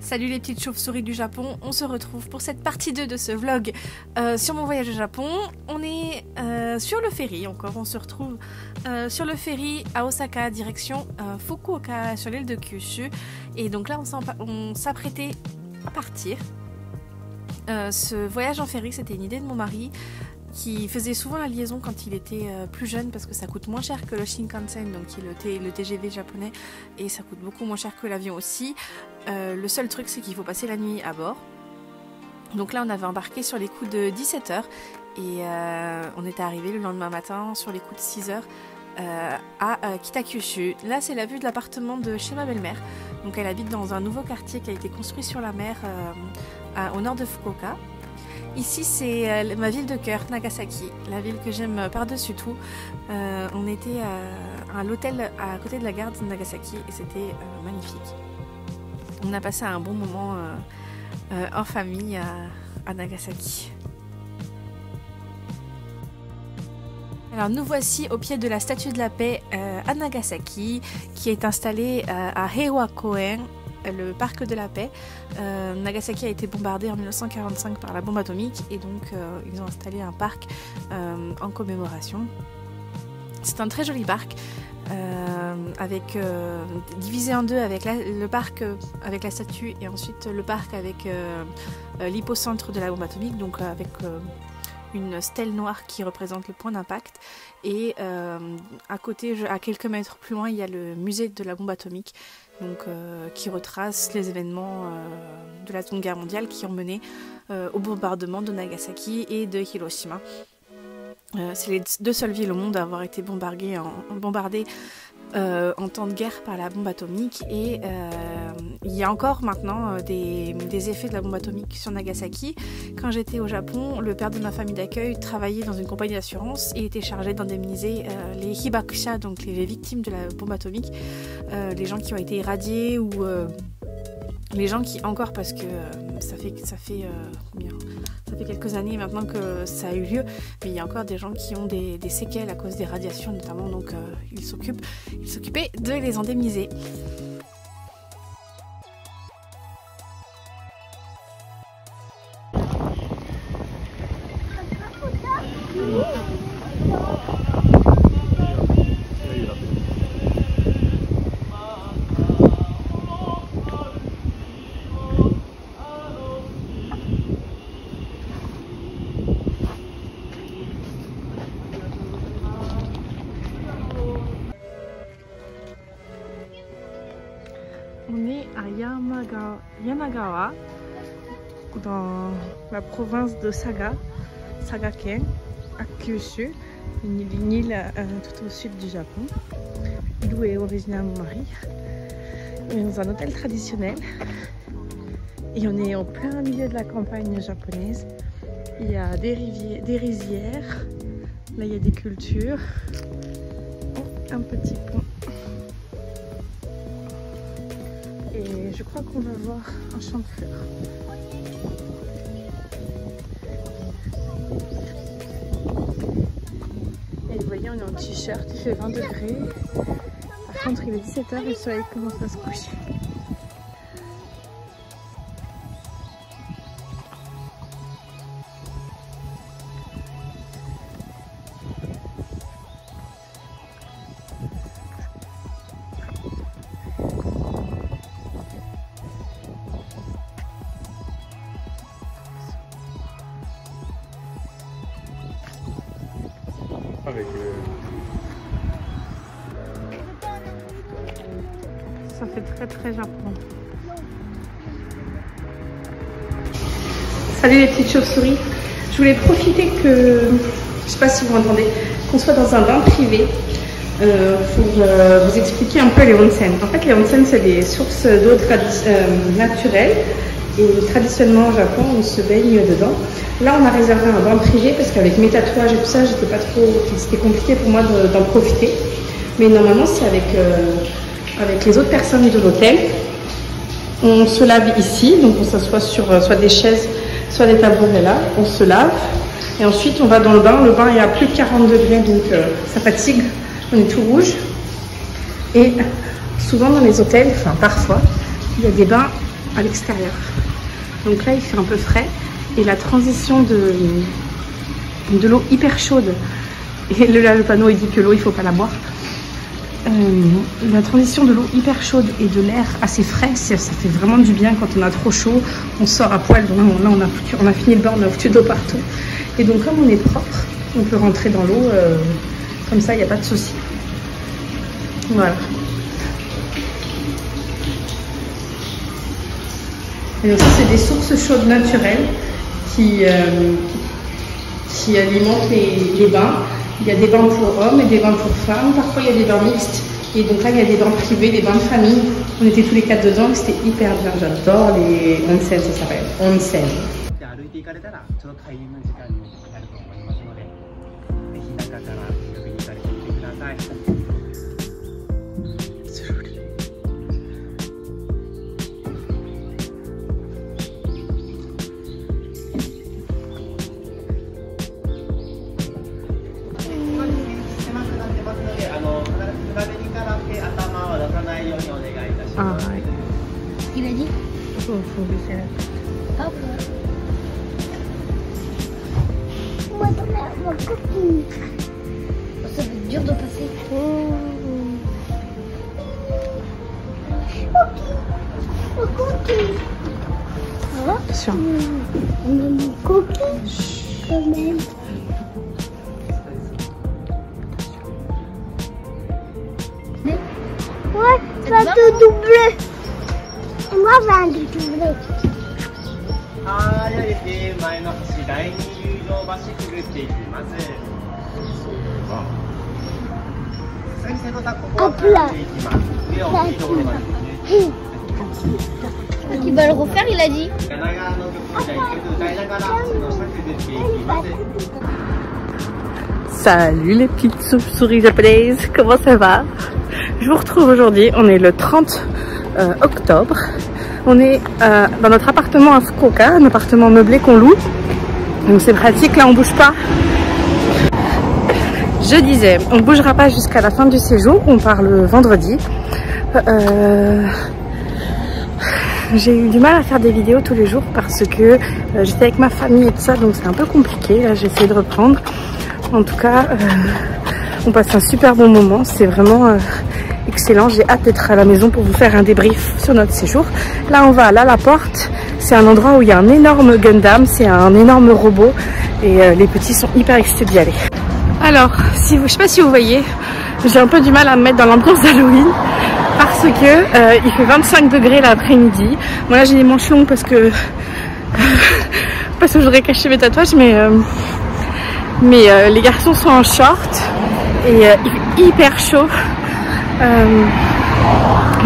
Salut les petites chauves-souris du Japon, on se retrouve pour cette partie 2 de ce vlog sur mon voyage au Japon. On est sur le ferry encore, on se retrouve sur le ferry à Osaka, direction Fukuoka, sur l'île de Kyushu. Et donc là on s'apprêtait à partir. Ce voyage en ferry, c'était une idée de mon mari qui faisait souvent la liaison quand il était plus jeune parce que ça coûte moins cher que le Shinkansen, donc qui est le TGV japonais, et ça coûte beaucoup moins cher que l'avion aussi. Le seul truc, c'est qu'il faut passer la nuit à bord. Donc là on avait embarqué sur les coups de 17h et on était arrivé le lendemain matin sur les coups de 6h à Kitakyushu. Là c'est la vue de l'appartement de chez ma belle-mère. Donc elle habite dans un nouveau quartier qui a été construit sur la mer au nord de Fukuoka. Ici c'est ma ville de cœur, Nagasaki, la ville que j'aime par-dessus tout. On était à l'hôtel à côté de la gare de Nagasaki et c'était magnifique. On a passé un bon moment en famille à Nagasaki. Alors nous voici au pied de la Statue de la Paix à Nagasaki, qui est installée à Heiwa Koen, le parc de la paix. Nagasaki a été bombardé en 1945 par la bombe atomique et donc ils ont installé un parc en commémoration. C'est un très joli parc divisé en deux avec le parc avec la statue et ensuite le parc avec l'hypocentre de la bombe atomique, donc avec une stèle noire qui représente le point d'impact, et à côté, à quelques mètres plus loin, il y a le musée de la bombe atomique, donc qui retrace les événements de la Seconde Guerre mondiale qui ont mené au bombardement de Nagasaki et de Hiroshima. C'est les deux seules villes au monde à avoir été bombardées en temps de guerre par la bombe atomique, et il y a encore maintenant des effets de la bombe atomique sur Nagasaki. Quand j'étais au Japon, le père de ma famille d'accueil travaillait dans une compagnie d'assurance et était chargé d'indemniser les hibakusha, donc les victimes de la bombe atomique, les gens qui ont été irradiés ou les gens qui encore, parce que ça fait quelques années maintenant que ça a eu lieu, mais il y a encore des gens qui ont des séquelles à cause des radiations notamment, donc ils s'occupaient de les indemniser. On est à Yamagawa, dans la province de Sagaken, à Kyushu, une île tout au sud du Japon, d'où est originaire mon mari. On est dans un hôtel traditionnel et on est en plein milieu de la campagne japonaise. Il y a des rizières, là il y a des cultures, un petit pont. Et je crois qu'on va voir un champ de fleurs. Et vous voyez, on est en t-shirt, il fait 20 degrés. Par contre, il est 17h et le soleil commence à se coucher. Ça fait très Japon. Salut les petites chauves-souris. Je voulais profiter que, je sais pas si vous m'entendez, qu'on soit dans un bain privé pour vous expliquer un peu les onsen. En fait, les onsen, c'est des sources d'eau naturelles. Et traditionnellement au Japon, on se baigne dedans. Là, on a réservé un bain privé parce qu'avec mes tatouages et tout ça, c'était compliqué pour moi d'en profiter. Mais normalement, c'est avec les autres personnes de l'hôtel. On se lave ici, donc on s'assoit sur soit des chaises, soit des tabourets là. On se lave et ensuite on va dans le bain. Le bain est à plus de 40 degrés, donc ça fatigue. On est tout rouge. Et souvent dans les hôtels, enfin parfois, il y a des bains à l'extérieur. Donc là il fait un peu frais et la transition de l'eau hyper chaude, et là le panneau il dit que l'eau il faut pas la boire, la transition de l'eau hyper chaude et de l'air assez frais, ça fait vraiment du bien. Quand on a trop chaud, on sort à poil, vraiment. Là on a fini le bain, on a foutu d'eau partout, et donc comme on est propre, on peut rentrer dans l'eau comme ça, il n'y a pas de souci. Voilà. Et donc ça c'est des sources chaudes naturelles qui alimentent les bains. Il y a des bains pour hommes et des bains pour femmes, parfois il y a des bains mixtes. Et donc là il y a des bains privés, des bains de famille. On était tous les 4 dedans, c'était hyper bien, j'adore les onsen, ça s'appelle onsen. Ah, il a dit faut baisser la tête. Hop. Moi, ma copine. Ça va être dur de passer. Ma copine. Attention. On a une copine quand même. Ouais, ça va te doubler. Moi, je vais te doubler. Hop là. Qui va le refaire, il a dit. Salut les petites souris japonaises, comment ça va? Je vous retrouve aujourd'hui, on est le 30 octobre. On est dans notre appartement à Fukuoka, un appartement meublé qu'on loue. Donc c'est pratique, là on bouge pas. Je disais, on ne bougera pas jusqu'à la fin du séjour, on part le vendredi. J'ai eu du mal à faire des vidéos tous les jours parce que j'étais avec ma famille et tout ça, donc c'est un peu compliqué. Là j'ai essayé de reprendre. En tout cas, on passe un super bon moment, c'est vraiment excellent. J'ai hâte d'être à la maison pour vous faire un débrief sur notre séjour. Là on va à Lallaporte, c'est un endroit où il y a un énorme Gundam, c'est un énorme robot et les petits sont hyper excités d'y aller. Alors, je sais pas si vous voyez, j'ai un peu du mal à me mettre dans l'ambiance d'Halloween parce que il fait 25 degrés l'après-midi. Bon là j'ai les manches longues parce que je voudrais cacher mes tatouages, mais les garçons sont en short et il fait hyper chaud.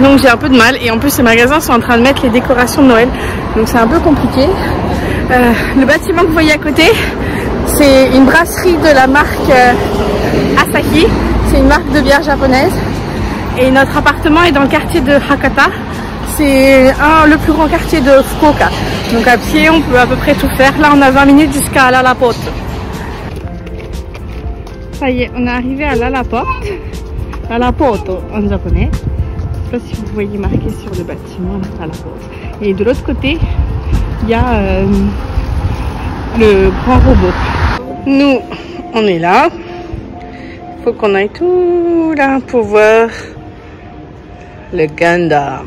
Donc j'ai un peu de mal, et en plus les magasins sont en train de mettre les décorations de Noël, donc c'est un peu compliqué. Le bâtiment que vous voyez à côté, c'est une brasserie de la marque Asahi, c'est une marque de bière japonaise, et notre appartement est dans le quartier de Hakata, c'est le plus grand quartier de Fukuoka, donc à pied on peut à peu près tout faire. Là on a 20 minutes jusqu'à Lallaporte. Ça y est, on est arrivé à Lallaporte, Lallaporte en japonais. Je ne sais pas si vous voyez marqué sur le bâtiment Lallaporte. Et de l'autre côté, il y a le grand robot. Nous, on est là. Il faut qu'on aille tout là pour voir le Gundam.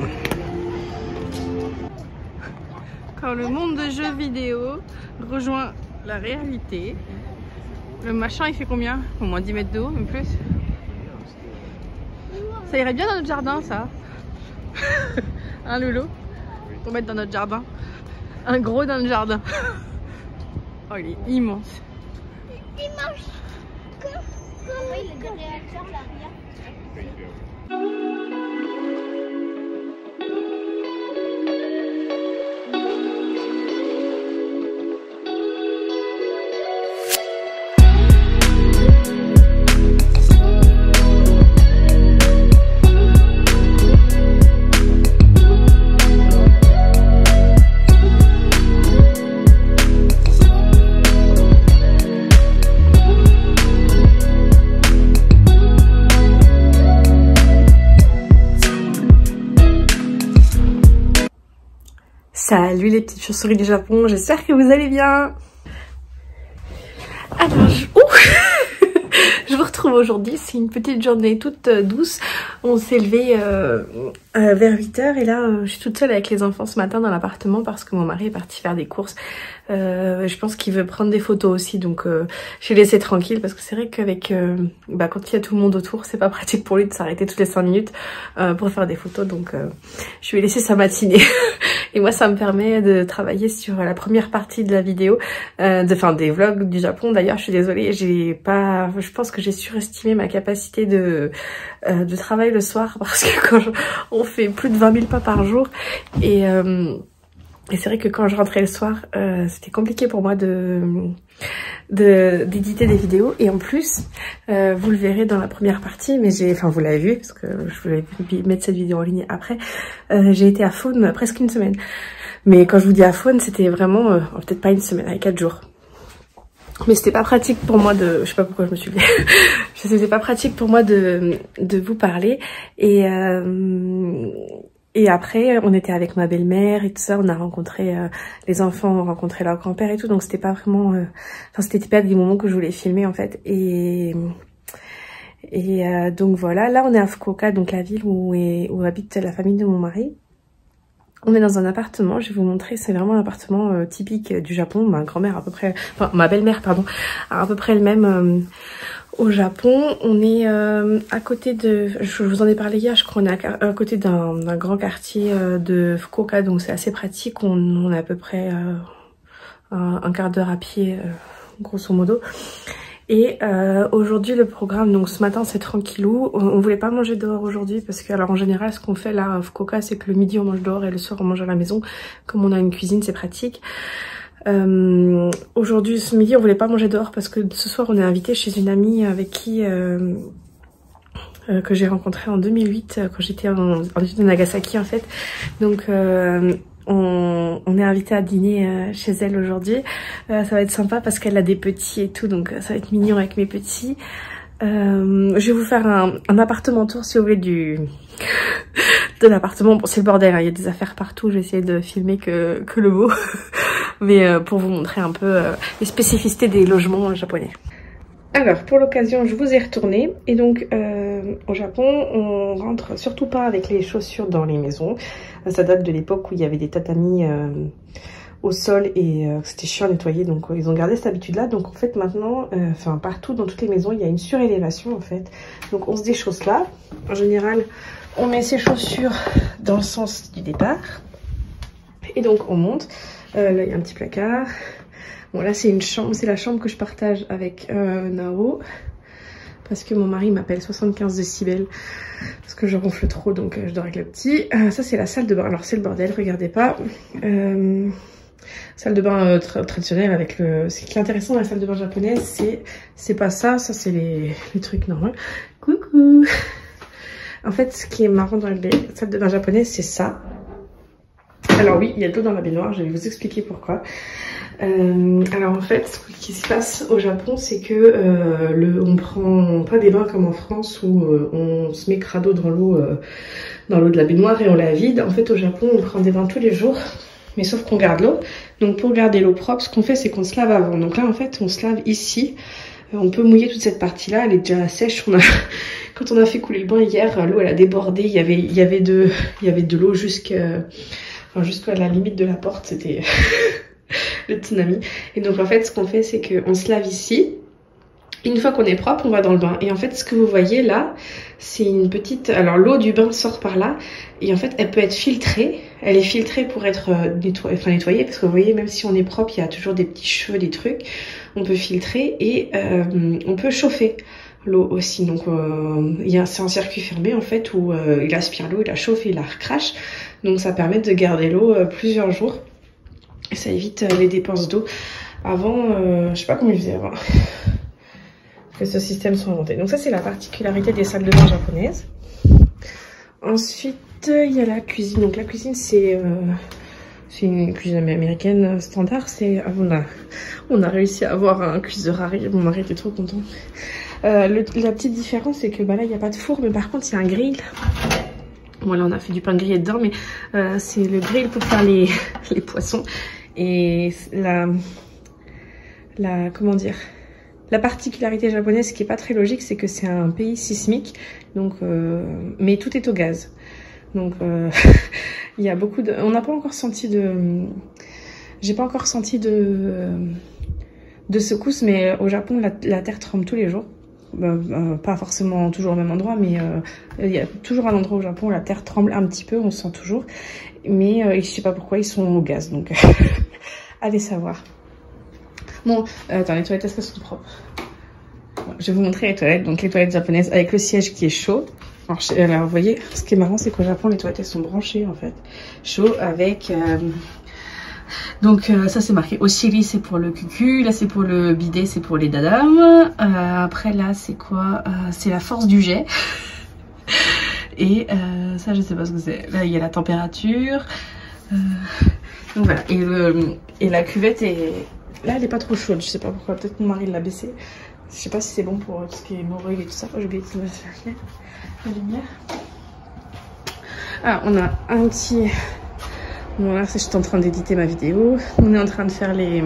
Quand le monde de jeux vidéo rejoint la réalité, le machin il fait combien? Au moins 10 mètres de haut, même plus. Ça irait bien dans notre jardin, ça. Un loulou pour mettre dans notre jardin. Un gros dans le jardin. Oh, il est immense. Immense. Il a des réacteurs là, regarde. Salut les petites chauves-souris du Japon, j'espère que vous allez bien. Alors, je vous retrouve aujourd'hui, c'est une petite journée toute douce. On s'est levé vers 8 h et là je suis toute seule avec les enfants ce matin dans l'appartement parce que mon mari est parti faire des courses. Je pense qu'il veut prendre des photos aussi, donc je l'ai laissé tranquille parce que c'est vrai qu'avec quand il y a tout le monde autour, c'est pas pratique pour lui de s'arrêter toutes les 5 minutes pour faire des photos, donc je lui ai laissé sa matinée. Et moi ça me permet de travailler sur la première partie de la vidéo, des vlogs du Japon. D'ailleurs je suis désolée, je pense que j'ai surestimé ma capacité de travail le soir parce que quand on fait plus de 20 000 pas par jour et c'est vrai que quand je rentrais le soir, c'était compliqué pour moi d'éditer des vidéos. Et en plus, vous le verrez dans la première partie, mais vous l'avez vu parce que je voulais mettre cette vidéo en ligne après. J'ai été à Faune presque une semaine. Mais quand je vous dis à Faune, c'était vraiment peut-être pas une semaine, avec 4 jours. Mais c'était pas pratique pour moi je sais pas pourquoi je me suis levée. C'était pas pratique pour moi de vous parler. Et après, on était avec ma belle-mère et tout ça, on a rencontré les enfants, ont rencontré leur grand-père et tout, donc c'était pas vraiment... c'était pas des moments que je voulais filmer en fait. Et donc voilà, là on est à Fukuoka, donc la ville où habite la famille de mon mari. On est dans un appartement, je vais vous montrer, c'est vraiment un appartement typique du Japon. Ma grand-mère à peu près... ma belle-mère, pardon, a à peu près le même... au Japon. On est à côté de... Je vous en ai parlé hier, je crois qu'on est à côté d'un grand quartier de Fukuoka, donc c'est assez pratique. On est à peu près un quart d'heure à pied, grosso modo. Et aujourd'hui le programme, donc ce matin c'est tranquillou. On voulait pas manger dehors aujourd'hui parce que, alors en général ce qu'on fait là à Fukuoka, c'est que le midi on mange dehors et le soir on mange à la maison. Comme on a une cuisine, c'est pratique. Aujourd'hui, ce midi, on voulait pas manger dehors parce que ce soir, on est invité chez une amie avec qui que j'ai rencontrée en 2008 quand j'étais en études de Nagasaki en fait. Donc on est invité à dîner chez elle aujourd'hui. Ça va être sympa parce qu'elle a des petits et tout, donc ça va être mignon avec mes petits. Je vais vous faire un appartement tour si vous voulez de l'appartement. Bon, c'est le bordel, hein, il y a des affaires partout, j'ai essayé de filmer que le beau. Mais pour vous montrer un peu les spécificités des logements japonais. Alors pour l'occasion je vous ai retourné et donc au Japon on rentre surtout pas avec les chaussures dans les maisons. Ça date de l'époque où il y avait des tatamis au sol et c'était chiant à nettoyer, donc ils ont gardé cette habitude là. Donc en fait maintenant, partout dans toutes les maisons il y a une surélévation en fait, donc on se déchausse là. En général on met ses chaussures dans le sens du départ et donc on monte. Là il y a un petit placard. Bon là c'est une chambre, c'est la chambre que je partage avec Nao parce que mon mari m'appelle 75 décibels parce que je ronfle trop, donc je dors avec le petit. Ça c'est la salle de bain, alors c'est le bordel, regardez pas. Salle de bain traditionnelle avec le... Ce qui est intéressant dans la salle de bain japonaise, c'est pas ça, ça c'est les trucs normaux. Coucou. En fait ce qui est marrant dans les salles de bain japonaises c'est ça. Alors oui, il y a de l'eau dans la baignoire, je vais vous expliquer pourquoi. Alors en fait, ce qui se passe au Japon, c'est que on prend pas des bains comme en France où on se met crado dans l'eau de la baignoire et on la vide. En fait, au Japon, on prend des bains tous les jours, mais sauf qu'on garde l'eau. Donc pour garder l'eau propre, ce qu'on fait, c'est qu'on se lave avant. Donc là, en fait, on se lave ici. On peut mouiller toute cette partie-là, elle est déjà sèche. Quand on a fait couler le bain hier, l'eau elle a débordé. Il y avait de l'eau jusqu'à la limite de la porte. C'était le tsunami. Et donc en fait ce qu'on fait c'est qu'on se lave ici. Une fois qu'on est propre on va dans le bain. Et en fait ce que vous voyez là c'est une petite... Alors l'eau du bain sort par là. Et en fait elle peut être filtrée. Elle est filtrée pour être nettoyée. Parce que vous voyez même si on est propre il y a toujours des petits cheveux, des trucs. On peut filtrer et on peut chauffer l'eau aussi. Donc c'est un circuit fermé en fait où il aspire l'eau, il la chauffe et il la recrache. Donc ça permet de garder l'eau plusieurs jours. Et ça évite les dépenses d'eau. Avant, je sais pas comment ils faisaient avant que ce système soit inventé. Donc ça c'est la particularité des salles de bain japonaises. Ensuite il y a la cuisine. Donc la cuisine c'est une cuisine américaine standard. On a réussi à avoir un cuiseur Harry. Mon mari était trop content. La petite différence c'est que là il n'y a pas de four, mais par contre il y a un grill. Bon là on a fait du pain grillé dedans, mais c'est le grill pour faire les poissons. Et comment dire, la particularité japonaise qui est pas très logique, c'est que c'est un pays sismique, donc mais tout est au gaz. Donc il y a beaucoup de, on n'a pas encore senti de, j'ai pas encore senti de secousse, mais au Japon la terre tremble tous les jours. Pas forcément toujours au même endroit, mais il y a toujours un endroit au Japon où la terre tremble un petit peu, on sent toujours, mais je sais pas pourquoi ils sont au gaz, donc allez savoir. Bon, attends, les toilettes, est-ce qu'elles sont propres? Bon, je vais vous montrer les toilettes, donc les toilettes japonaises avec le siège qui est chaud. Alors vous voyez, ce qui est marrant, c'est qu'au Japon, les toilettes elles sont branchées en fait, chaud avec... Donc ça c'est marqué Oshiri, c'est pour le cucu, là c'est pour le bidet, c'est pour les dadas. Après là c'est quoi, c'est la force du jet. Et ça je sais pas ce que c'est. Là il y a la température. Donc voilà, et la cuvette est... Là elle est pas trop chaude, je sais pas pourquoi, peut-être mon mari l'a baissée. Je sais pas si c'est bon pour tout ce qui est morue et tout ça. J'ai oublié de mettre la lumière. Ah, on a un petit... Bon là, je suis en train d'éditer ma vidéo. On est en train de faire les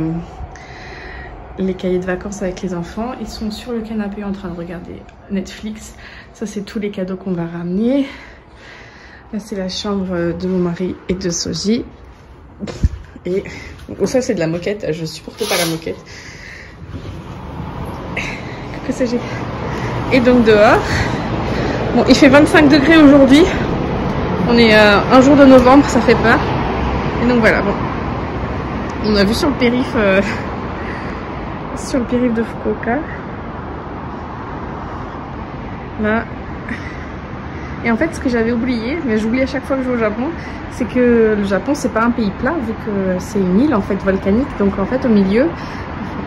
cahiers de vacances avec les enfants. Ils sont sur le canapé en train de regarder Netflix. Ça, c'est tous les cadeaux qu'on va ramener. Là, c'est la chambre de mon mari et de Soji. Et ça, c'est de la moquette. Je supporte pas la moquette. Que sais-je? Et donc dehors. Bon, il fait 25 degrés aujourd'hui. On est un jour de novembre, ça fait peur. Et donc voilà, bon. On a vu sur le périph' de Fukuoka. Là. Et en fait, ce que j'avais oublié, mais j'oublie à chaque fois que je vais au Japon, c'est que le Japon, c'est pas un pays plat, vu que c'est une île en fait volcanique. Donc en fait, au milieu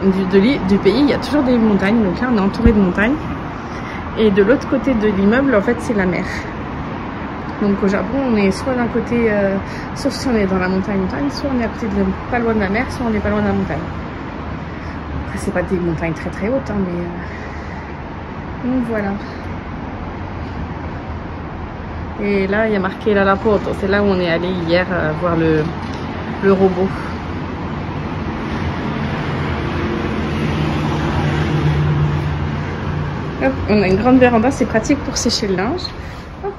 du pays, il y a toujours des montagnes. Donc là, on est entouré de montagnes. Et de l'autre côté de l'immeuble, en fait, c'est la mer. Donc au Japon, on est soit d'un côté, sauf si on est dans la montagne, soit on est à côté pas loin de la mer, soit on est pas loin de la montagne. Après, c'est pas des montagnes très très hautes, hein, mais donc voilà. Et là, il y a marqué la Lapoto. C'est là où on est allé hier voir le robot. Hop, on a une grande véranda, c'est pratique pour sécher le linge. Hop.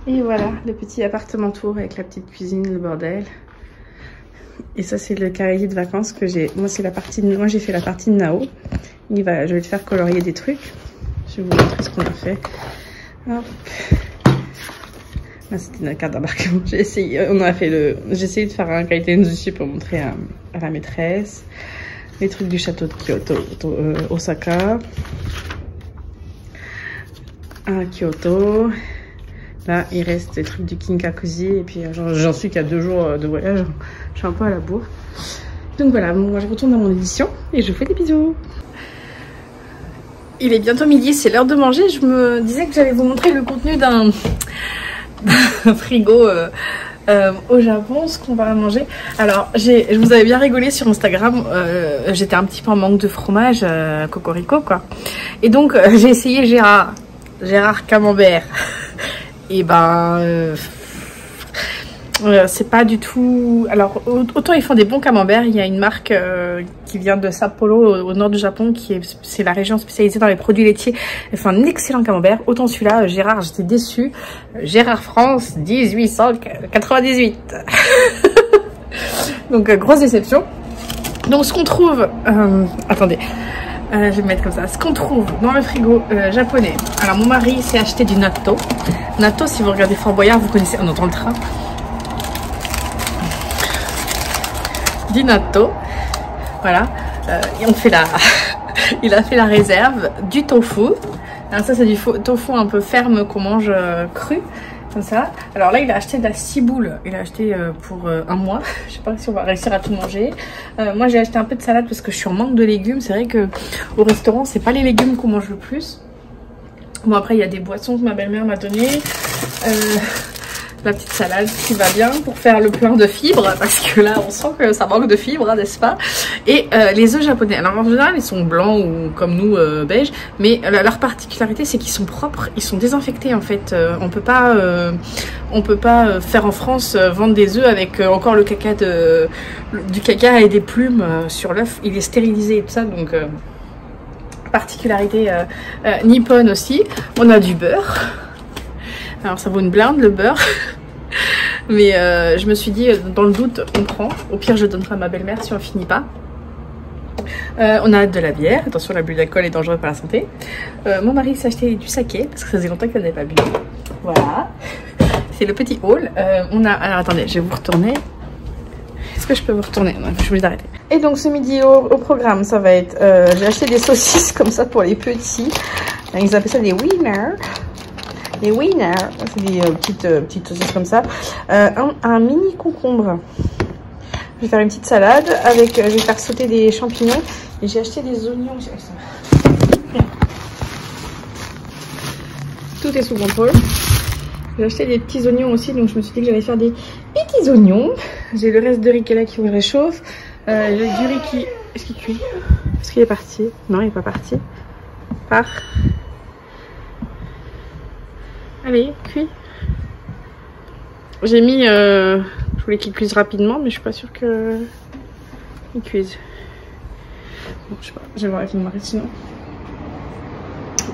Et voilà, le petit appartement tour avec la petite cuisine, le bordel. Et ça, c'est le cahier de vacances que j'ai. Moi, c'est la partie de... Moi, j'ai fait la partie de Nao. Je vais le faire colorier des trucs. Je vais vous montrer ce qu'on a fait. Hop. Là, c'était une carte d'embarquement. J'ai essayé de faire un kaiten dessus pour montrer à la maîtresse. Les trucs du château de Kyoto, Osaka. À Kyoto. Là, il reste des trucs du Kinkakuji. Et puis, j'en suis qu'à 2 jours de voyage. Je suis un peu à la bourre. Donc voilà, moi je retourne dans mon édition et je vous fais des bisous. Il est bientôt midi, c'est l'heure de manger. Je me disais que j'allais vous montrer le contenu d'un frigo au Japon, ce qu'on va manger. Alors, je vous avais bien rigolé sur Instagram. J'étais un petit peu en manque de fromage, cocorico quoi. Et donc, j'ai essayé Gérard Camembert. Et ben... c'est pas du tout... Alors, autant ils font des bons camemberts. Il y a une marque qui vient de Sapporo, au nord du Japon, c'est la région spécialisée dans les produits laitiers. Elle fait un excellent camembert. Autant celui-là, Gérard, j'étais déçue. Gérard France, 1898. Donc, grosse déception. Donc, ce qu'on trouve... attendez, je vais me mettre comme ça. Ce qu'on trouve dans le frigo japonais. Alors, mon mari s'est acheté du natto. Natto, si vous regardez Fort Boyard, vous connaissez... On entend le train. Du natto, voilà, et on fait il a fait la réserve du tofu. Alors ça c'est du tofu un peu ferme qu'on mange cru, comme ça. Alors là il a acheté de la ciboule, il a acheté pour 1 mois. Je sais pas si on va réussir à tout manger. Moi j'ai acheté un peu de salade parce que je suis en manque de légumes. C'est vrai que au restaurant c'est pas les légumes qu'on mange le plus. Bon après il y a des boissons que ma belle-mère m'a donné. la petite salade qui va bien pour faire le plein de fibres, parce que là on sent que ça manque de fibres, hein, n'est-ce pas? Et les œufs japonais, alors en général ils sont blancs ou comme nous beige, mais leur particularité c'est qu'ils sont propres, ils sont désinfectés en fait. On peut pas faire en France vendre des œufs avec encore le caca du caca et des plumes sur l'œuf. Il est stérilisé et tout ça, donc particularité nippone aussi. On a du beurre. Alors ça vaut une blinde le beurre. Mais je me suis dit, dans le doute, on prend. Au pire, je donnerai à ma belle-mère si on finit pas. On a de la bière. Attention, l'abus d'alcool est dangereux pour la santé. Mon mari s'est acheté du saké parce que ça faisait longtemps qu'il n'avait pas bu. Voilà. C'est le petit haul. Alors attendez, je vais vous retourner. Est-ce que je peux vous retourner? Non, je vais d'arrêter. Et donc ce midi au programme, ça va être... j'ai acheté des saucisses comme ça pour les petits. Ils appellent ça des wieners. Les wieners, c'est des petites saucisses comme ça. Un mini concombre. Je vais faire une petite salade avec... je vais faire sauter des champignons. Et j'ai acheté des oignons. Tout est sous contrôle. J'ai acheté des petits oignons aussi, donc je me suis dit que j'allais faire des petits oignons. J'ai le reste de riz qui est là qui me réchauffe. J'ai du riz qui... Est-ce qu'il cuit? Est-ce qu'il est parti? Non, il n'est pas parti. Part. Allez, cuit. J'ai mis... je voulais qu'il cuise rapidement, mais je suis pas sûre que... il cuise. Bon, je sais pas, je vais voir avec mon mari sinon.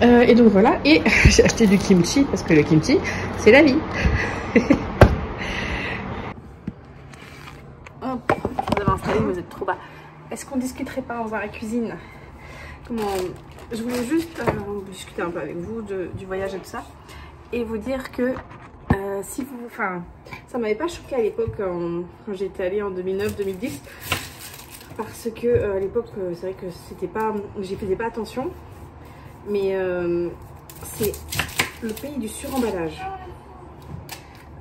Et donc voilà, et j'ai acheté du kimchi parce que le kimchi c'est la vie. Hop, vous avez installé, vous êtes trop bas. Est-ce qu'on discuterait pas dans la cuisine? Je voulais juste discuter un peu avec vous du voyage et tout ça, et vous dire que si vous, ça m'avait pas choqué à l'époque quand j'étais allée en 2009-2010, parce que à l'époque c'est vrai que c'était pas, j'y faisais pas attention. Mais c'est le pays du suremballage.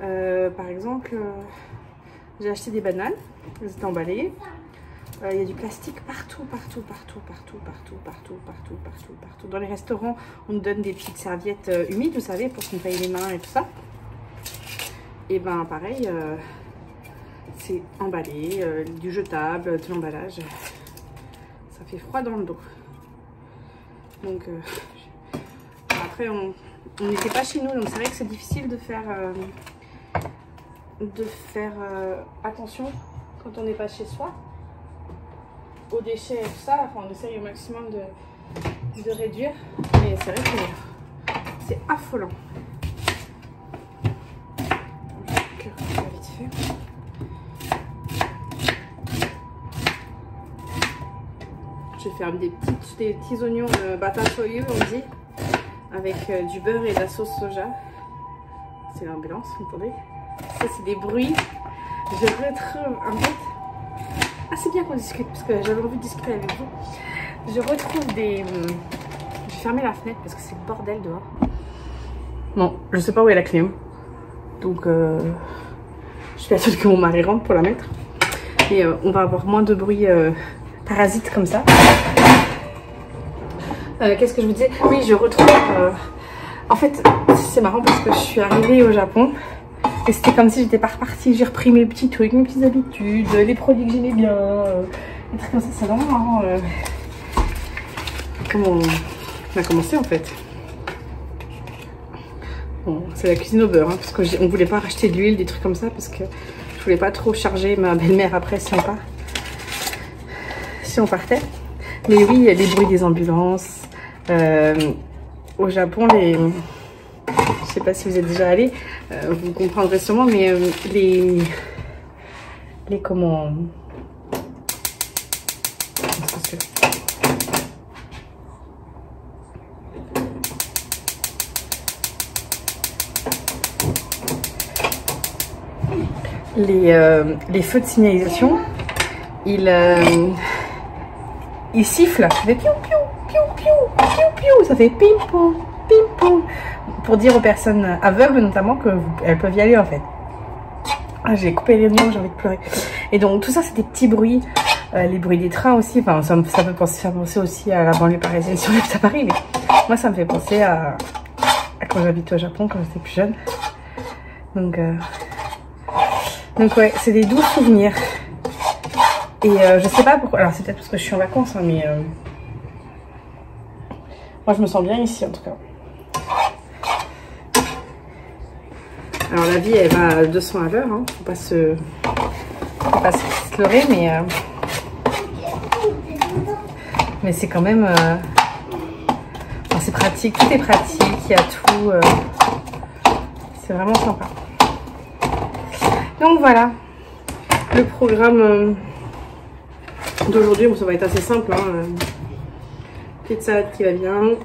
Par exemple, j'ai acheté des bananes, elles étaient emballées. Il y a du plastique partout. Dans les restaurants, on nous donne des petites serviettes humides, vous savez, pour se nettoyer les mains et tout ça. Et ben pareil, c'est emballé, du jetable, de l'emballage. Ça fait froid dans le dos. Donc après on n'était pas chez nous, donc c'est vrai que c'est difficile de faire attention quand on n'est pas chez soi aux déchets et tout ça. Enfin, on essaye au maximum de réduire, mais c'est vrai que c'est affolant. Vite fait. Je vais faire des petits oignons batasoyu, on dit, avec du beurre et de la sauce soja. C'est l'ambulance, vous entendez? Ça, c'est des bruits. Je retrouve, en fait... Ah, c'est bien qu'on discute, parce que j'avais envie de discuter avec vous. Je retrouve des... Je vais fermer la fenêtre, parce que c'est le bordel dehors. Bon, je sais pas où est la clé. Donc, je suis attendue que mon mari rentre pour la mettre. Et on va avoir moins de bruit... parasites comme ça. Qu'est-ce que je vous disais? Oui, je retrouve... En fait, c'est marrant parce que je suis arrivée au Japon et c'était comme si j'étais pas repartie. J'ai repris mes petits trucs, mes petites habitudes, les produits que j'aimais bien, des trucs comme ça. C'est vraiment marrant. Comment on a commencé en fait. Bon, c'est la cuisine au beurre, hein, parce qu'on voulait pas racheter de l'huile, des trucs comme ça, parce que je voulais pas trop charger ma belle-mère après si on partait. Mais oui, il y a les bruits des ambulances. Au Japon, je sais pas si vous êtes déjà allé, vous comprendrez sûrement, mais comment... Les feux de signalisation, ils sifflent, ça fait piou piou piou piou piou piou, ça fait pim pom pour dire aux personnes aveugles notamment qu'elles peuvent y aller en fait. Ah, j'ai coupé les noms, j'ai envie de pleurer. Et donc tout ça c'est des petits bruits, les bruits des trains aussi, enfin ça peut faire penser aussi à la banlieue parisienne si on est à Paris, mais moi ça me fait penser à quand j'habite au Japon quand j'étais plus jeune. Donc ouais, c'est des doux souvenirs. Et je sais pas pourquoi. Alors c'est peut-être parce que je suis en vacances, hein, mais moi je me sens bien ici en tout cas. Alors la vie elle va à 200 à l'heure, hein. Faut pas se leurrer, mais c'est quand même enfin, c'est pratique, tout est pratique, il y a tout, c'est vraiment sympa. Donc voilà le programme d'aujourd'hui. Bon, ça va être assez simple, hein. Petite salade qui va bien.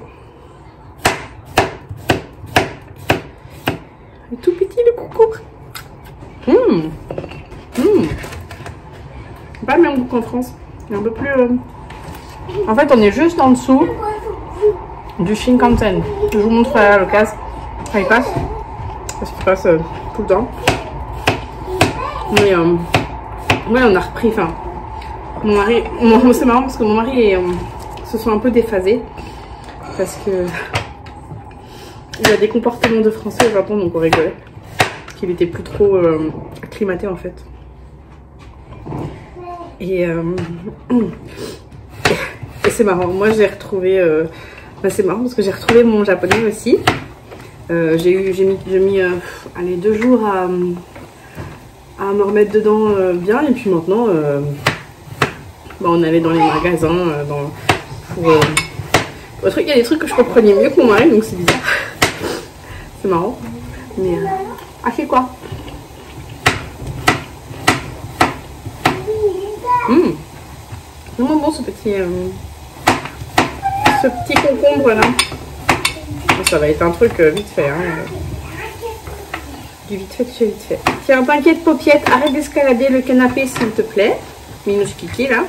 Et tout petit le concombre. Pas le même goût qu'en France. Il est un peu plus... En fait, on est juste en dessous du Shinkansen. Je vous montre à l'occasion quand il passe. Parce qu'il passe tout le temps. Mais ouais, on a repris. Enfin, mon mari... c'est marrant parce que mon mari se sont un peu déphasés. Parce que... il a des comportements de français au Japon, donc on rigolait. Qu'il était plus trop acclimaté en fait. Et c'est marrant. Moi j'ai retrouvé... c'est marrant parce que j'ai retrouvé mon japonais aussi. J'ai mis allez, 2 jours à me remettre dedans bien. Et puis maintenant, on allait dans les magasins. Il y a des trucs que je comprenais mieux que mon mari, donc c'est bizarre. C'est marrant. Mais c'est quoi? Vraiment bon ce petit concombre là. Ça va être un truc vite fait. Hein. Du vite fait, tu fais vite fait. Tiens, t'inquiète paupiette, arrête d'escalader le canapé s'il te plaît. Minouche Kiki là.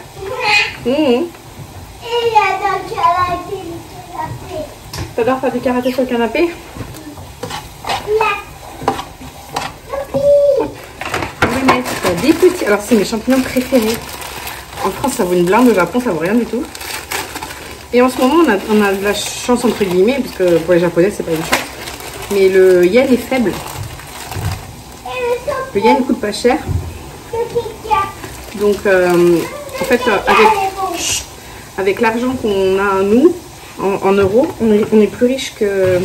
T'adores faire du karaté sur le canapé? On va mettre des petits... Alors c'est mes champignons préférés. En France ça vaut une blinde, au Japon ça vaut rien du tout. Et en ce moment on a de la chance entre guillemets, parce que pour les japonais c'est pas une chance. Mais le yen est faible. Le yen coûte pas cher. Donc en fait avec l'argent qu'on a nous en euros, on est plus riche qu'en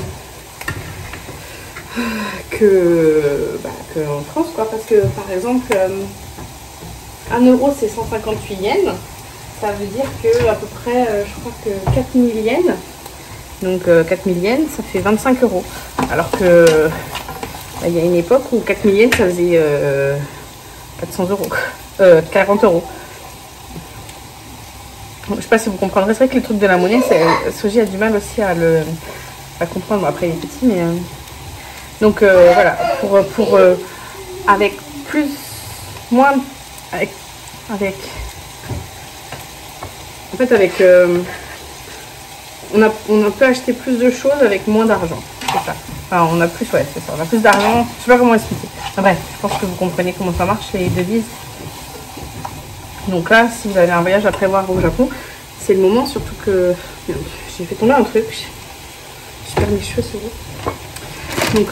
France quoi, parce que par exemple 1 euro c'est 158 yens, ça veut dire que à peu près je crois que 4000 yens, donc 4000 yens ça fait 25 euros, alors que il y a une époque où 4000 yens ça faisait 400 euros, 40 euros. Je sais pas si vous comprendrez, c'est vrai que le truc de la monnaie, Soji a du mal aussi à comprendre. Bon, après il est petit, mais donc voilà, pour avec plus, moins, avec en fait avec on peut acheter plus de choses avec moins d'argent, c'est ça. Enfin, on a plus, ouais, c'est ça, on a plus d'argent. Je sais pas comment expliquer. Enfin, bref, je pense que vous comprenez comment ça marche les devises. Donc là, si vous avez un voyage à prévoir au Japon, c'est le moment, surtout que j'ai fait tomber un truc. Je perds mes cheveux, c'est vrai. Donc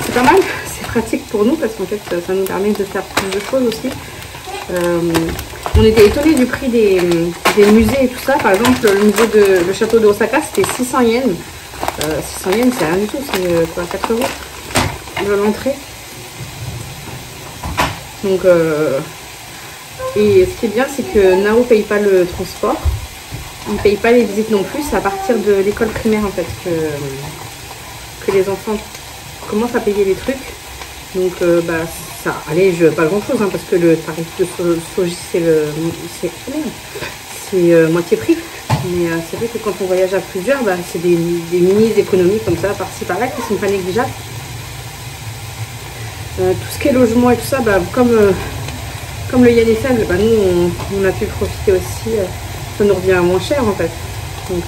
c'est pas mal, c'est pratique pour nous parce qu'en fait ça nous permet de faire plus de choses aussi. On était étonnés du prix des musées et tout ça. Par exemple, le château de Osaka, c'était 600 yens. 600 yens, c'est rien du tout, c'est quoi, 4 euros de l'entrée. Donc et ce qui est bien, c'est que Nao paye pas le transport, il paye pas les visites non plus. C'est à partir de l'école primaire en fait que les enfants commencent à payer les trucs. Donc ça, allez, pas grand chose hein, parce que le tarif de Soji c'est moitié prix. Mais c'est vrai que quand on voyage à plusieurs, c'est des mini économies comme ça, par-ci par-là, qui sont pas négligeables. Tout ce qui est logement et tout ça, comme le yen est faible, nous on a pu profiter aussi, ça nous revient moins cher en fait. Donc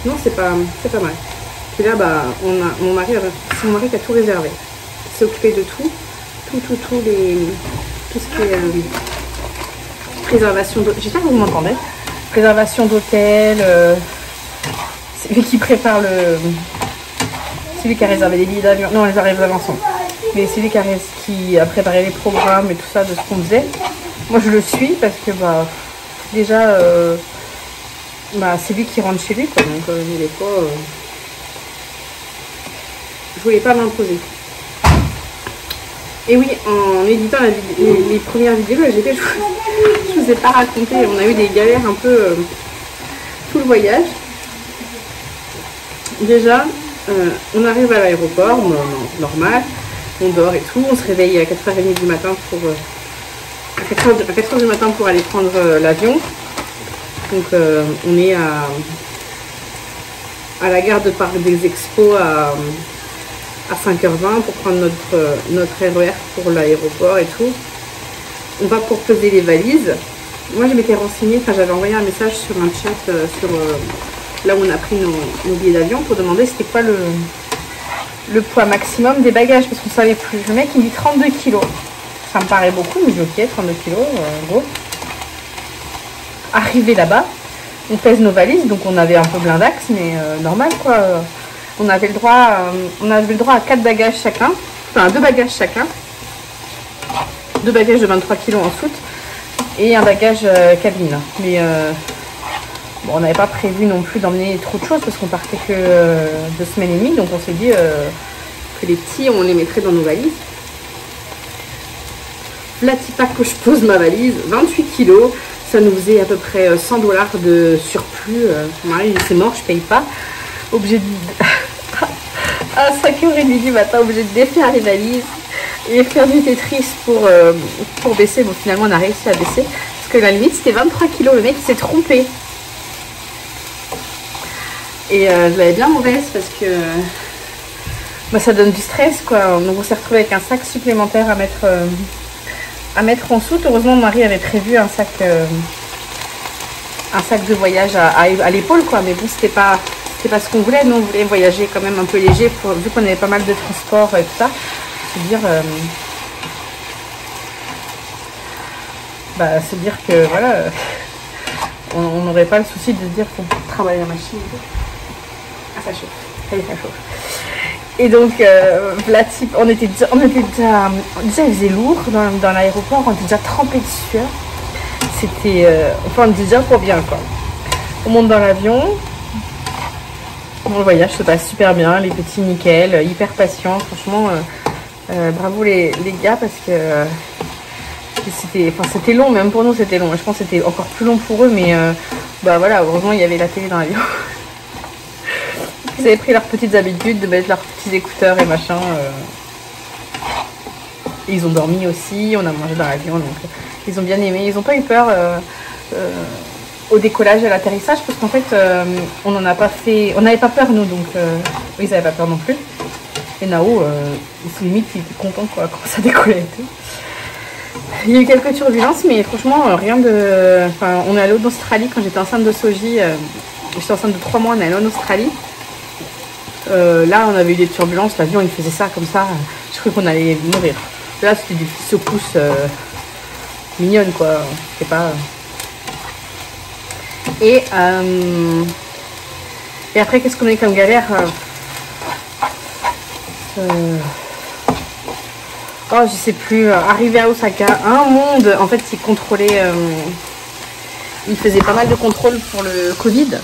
non, c'est pas mal. Puis là c'est mon mari qui a tout réservé. Il s'est occupé de tout ce qui est réservation d'hôtel. J'espère que vous m'entendez. Réservation d'hôtel, c'est lui qui prépare c'est lui qui a réservé les billets d'avion. Non, on les a réservés ensemble. Mais c'est lui qui a préparé les programmes et tout ça de ce qu'on faisait. Moi je le suis parce que bah déjà bah, c'est lui qui rentre chez lui quoi, donc il est pas. Je voulais pas m'imposer. Et oui, en éditant les premières vidéos que j'ai fait, je vous ai pas raconté, on a eu des galères un peu tout le voyage. Déjà, on arrive à l'aéroport, normal, on dort et tout, on se réveille à 4h30 du matin pour à 4h du matin pour aller prendre l'avion. Donc on est à la gare de Parc des Expos à 5h20 pour prendre notre RER pour l'aéroport et tout. On va pour peser les valises. Moi je m'étais renseignée, enfin j'avais envoyé un message sur un chat sur là où on a pris nos billets d'avion pour demander c'était quoi le poids maximum des bagages parce qu'on ne savait plus. Le mec il me dit 32 kg. Ça me paraît beaucoup, mais je dis ok, 32 kg, gros. Arrivé là-bas, on pèse nos valises, donc on avait un peu blindax, mais normal quoi. On avait le droit à 4 bagages chacun, enfin 2 bagages chacun, 2 bagages de 23 kg en soute et un bagage cabine. Mais bon, on n'avait pas prévu non plus d'emmener trop de choses parce qu'on partait que 2 semaines et demie, donc on s'est dit que les petits on les mettrait dans nos valises. La petite pack que je pose ma valise, 28 kg, ça nous faisait à peu près $100 de surplus. Mon mari c'est mort, je paye pas. Obligé de... à 5h30 du matin, obligé de défaire les valises et faire du Tetris pour baisser. Bon, finalement, on a réussi à baisser parce que la limite c'était 23 kg. Le mec s'est trompé. Et je l'avais bien mauvaise parce que bah, ça donne du stress quoi. Donc on s'est retrouvé avec un sac supplémentaire à mettre en soute. Heureusement, mon mari avait prévu un sac de voyage à l'épaule quoi. Mais bon, c'était pas ce qu'on voulait. Nous on voulait voyager quand même un peu léger vu qu'on avait pas mal de transport et tout ça. Se dire que voilà, on n'aurait pas le souci de dire qu'on travaille la machine. Ah ça chauffe, ça chauffe. Et donc on était déjà il faisait lourd dans l'aéroport, on était déjà trempé de sueur. C'était enfin on était déjà pour bien quoi. On monte dans l'avion. Bon, le voyage se passe super bien, les petits nickel, hyper patients, franchement bravo les gars parce que c'était long, même pour nous c'était long, je pense que c'était encore plus long pour eux mais bah voilà, heureusement il y avait la télé dans l'avion. Ils avaient pris leurs petites habitudes de mettre leurs petits écouteurs et machin. Ils ont dormi aussi, on a mangé dans l'avion donc ils ont bien aimé, ils n'ont pas eu peur au décollage et à l'atterrissage parce qu'en fait on n'avait pas peur nous donc ils n'avaient pas peur non plus. Et Nao limite il était content quoi quand ça décollait et tout. Il y a eu quelques turbulences mais franchement rien de... Enfin on est allé en Australie quand j'étais enceinte de Soji, j'étais enceinte de 3 mois, on est allé en Australie. Là on avait eu des turbulences, l'avion il faisait ça comme ça, je croyais qu'on allait mourir. Là c'était des petites secousses mignonnes quoi, c'est pas... Et après qu'est-ce qu'on a eu comme galère oh je sais plus, arrivé à Osaka, un monde en fait il contrôlait, il faisait pas mal de contrôles pour le Covid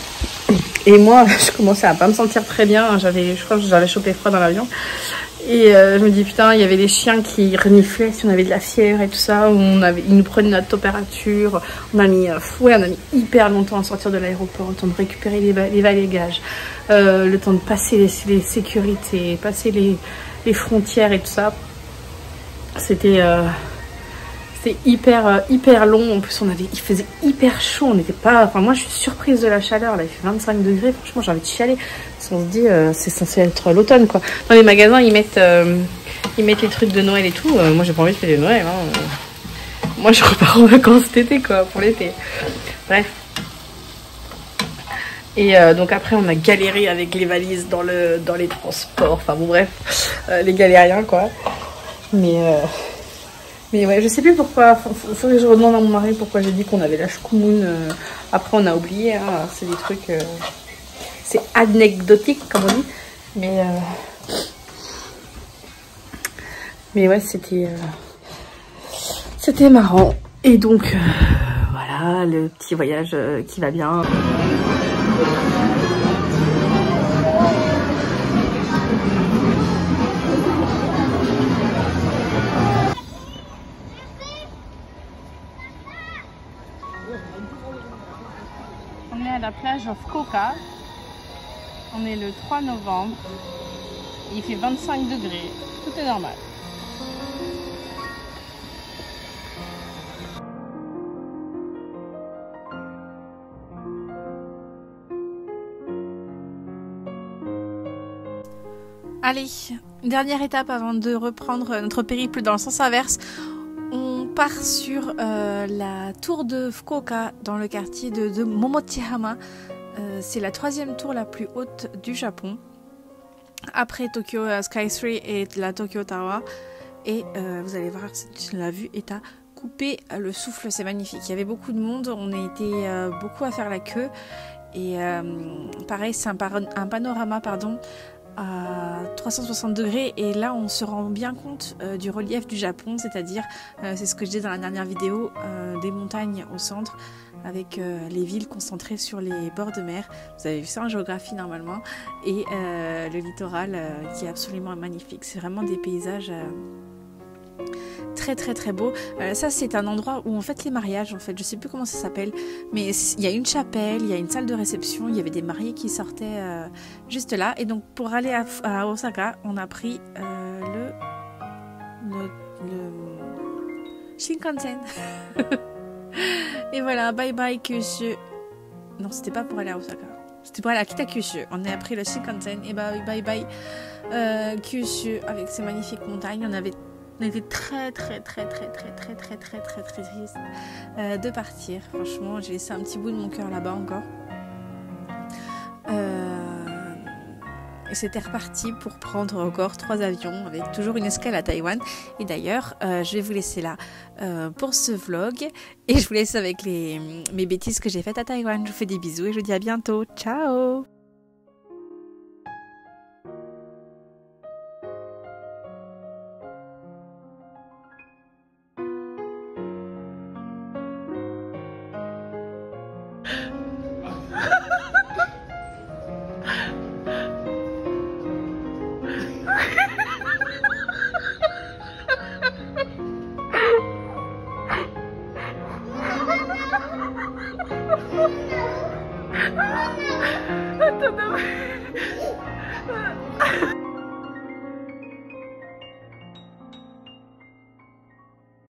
et moi je commençais à pas me sentir très bien, je crois que j'avais chopé froid dans l'avion et je me dis putain il y avait des chiens qui reniflaient si on avait de la fièvre et tout ça, ils nous prenaient notre température, on a mis hyper longtemps à sortir de l'aéroport, le temps de récupérer les bagages, le temps de passer les sécurités, passer les frontières et tout ça. C'était hyper long. En plus il faisait hyper chaud, on n'était pas... Enfin moi je suis surprise de la chaleur, là il fait 25 degrés, franchement j'ai envie de chialer. Parce qu'on se dit c'est censé être l'automne quoi. Dans les magasins ils mettent les trucs de Noël et tout, moi j'ai pas envie de faire de Noël hein. Moi je repars en vacances cet été quoi, pour l'été. Bref. Et donc après on a galéré avec les valises dans les transports, enfin bon bref, les galériens quoi. Mais ouais, je sais plus pourquoi, faudrait que je redemande à mon mari pourquoi j'ai dit qu'on avait la Shkumun. Après on a oublié, hein, c'est des trucs, c'est anecdotique comme on dit. Mais Mais ouais, c'était marrant. Et donc, voilà, le petit voyage qui va bien. On est à la plage of Fukuoka. On est le 3 novembre. Il fait 25 degrés. Tout est normal. Allez, dernière étape avant de reprendre notre périple dans le sens inverse. On part sur la tour de Fukuoka dans le quartier de Momochihama. C'est la 3e tour la plus haute du Japon. Après Tokyo Skytree et la Tokyo Tower. Et vous allez voir, la vue est à couper le souffle, c'est magnifique. Il y avait beaucoup de monde, on a été beaucoup à faire la queue. Et pareil, c'est un panorama à 360 degrés. Et là, on se rend bien compte du relief du Japon, c'est-à-dire, c'est ce que je disais dans la dernière vidéo, des montagnes au centre, avec les villes concentrées sur les bords de mer. Vous avez vu ça en géographie normalement. Et le littoral qui est absolument magnifique. C'est vraiment des paysages très très très beaux. Ça c'est un endroit où on fait les mariages en fait. Je sais plus comment ça s'appelle. Mais il y a une chapelle, il y a une salle de réception. Il y avait des mariés qui sortaient juste là. Et donc pour aller à Osaka, on a pris le Shinkansen. Et voilà, bye bye Kyushu. Non, c'était pas pour aller à Osaka. C'était pour aller à Kitakyushu. On a pris le Shinkansen et bye bye Kyushu avec ces magnifiques montagnes. On était très triste de partir. Franchement, j'ai laissé un petit bout de mon cœur là-bas encore. Et c'était reparti pour prendre encore 3 avions avec toujours une escale à Taïwan. Et d'ailleurs, je vais vous laisser là pour ce vlog. Et je vous laisse avec mes bêtises que j'ai faites à Taïwan. Je vous fais des bisous et je vous dis à bientôt. Ciao!